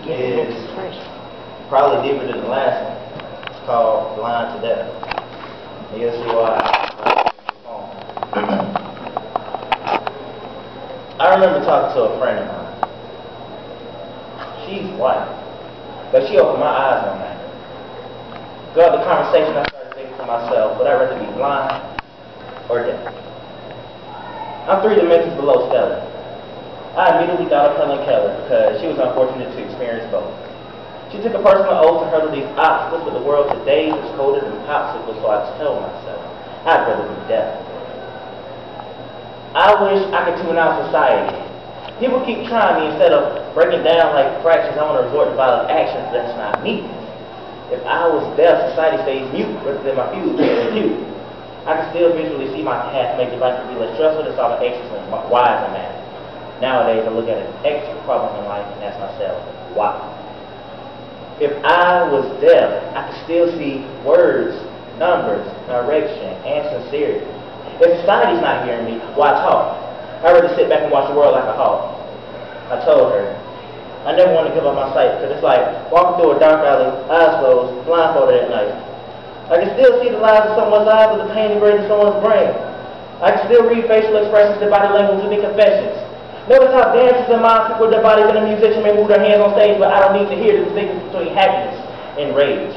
is probably deeper than the last one. It's called Blind to Death. And you'll see why. I remember talking to a friend of mine. She's white, but she opened my eyes one night. Throughout the conversation, I started thinking to myself, would I rather be blind or deaf? I'm 3 dimensions below stellar. I immediately thought of Helen Keller because she was unfortunate to experience both. She took a personal oath to hurdle these obstacles, but the world today is colder than popsicles, so I told myself, I'd rather be deaf. I wish I could tune out society. People keep trying me instead of breaking down like fractions. I want to resort to violent actions. That's not me. If I was deaf, society stays mute rather than my fuse being mute. I can still visually see my path, make life to be less stressful, to solve an excellent, wise and math. Nowadays, I look at an extra problem in life and ask myself, why? If I was deaf, I could still see words, numbers, direction, and sincerity. If society's not hearing me, why talk? I'd rather sit back and watch the world like a hawk. I told her, I never want to give up my sight, because it's like walking through a dark alley, eyes closed, blindfolded at night. I can still see the lies of someone's eyes, but the pain engraved in someone's brain. I can still read facial expressions, their body language, and their confessions. Notice how dancers and minds with their bodies, and a musician may move their hands on stage, but I don't need to hear the distinction between happiness and rage.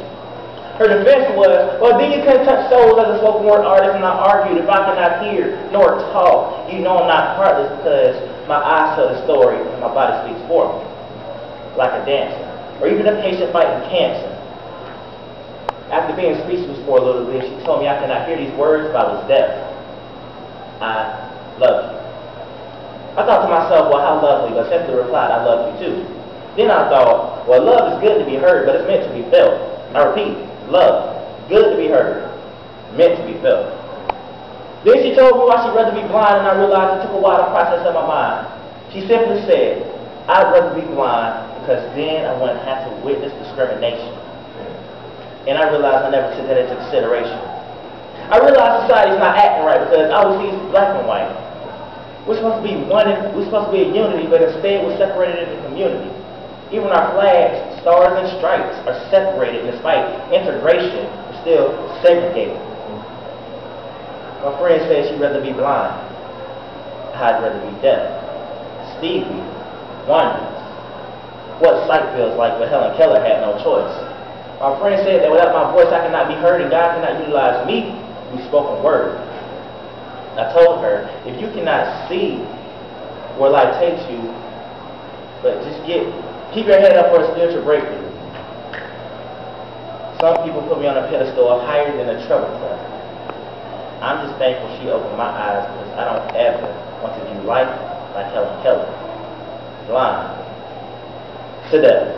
Her defense was, well, then you can't touch souls as a spoken word artist, and I argued, if I cannot hear nor talk, you know I'm not heartless, because my eyes tell the story and my body speaks for me, like a dancer, or even a patient fighting cancer. After being speechless for a little bit, she told me I cannot hear these words if I was deaf. I love you. I thought to myself, well, how lovely, but simply replied, I love you too. Then I thought, well, love is good to be heard, but it's meant to be felt. I repeat, love, good to be heard, meant to be felt. Then she told me why she'd rather be blind, and I realized it took a while to process in my mind. She simply said, I'd rather be blind because then I wouldn't have to witness discrimination. And I realized I never took that into consideration. I realized society's not acting right because all we see is black and white. We're supposed to be one, we're supposed to be a unity, but instead we're separated into community. Even our flags, stars and stripes are separated, and despite integration, we're still segregated. My friend said she'd rather be blind. I'd rather be deaf. Stevie wonders what sight feels like, but Helen Keller had no choice. My friend said that without my voice I cannot be heard, and God cannot utilize me through spoken word. I told her, if you cannot see where life takes you, but just keep your head up for a spiritual breakthrough. Some people put me on a pedestal higher than a treble clef. I'm just thankful she opened my eyes because I don't ever want to view life like Helen Keller. Blind to death.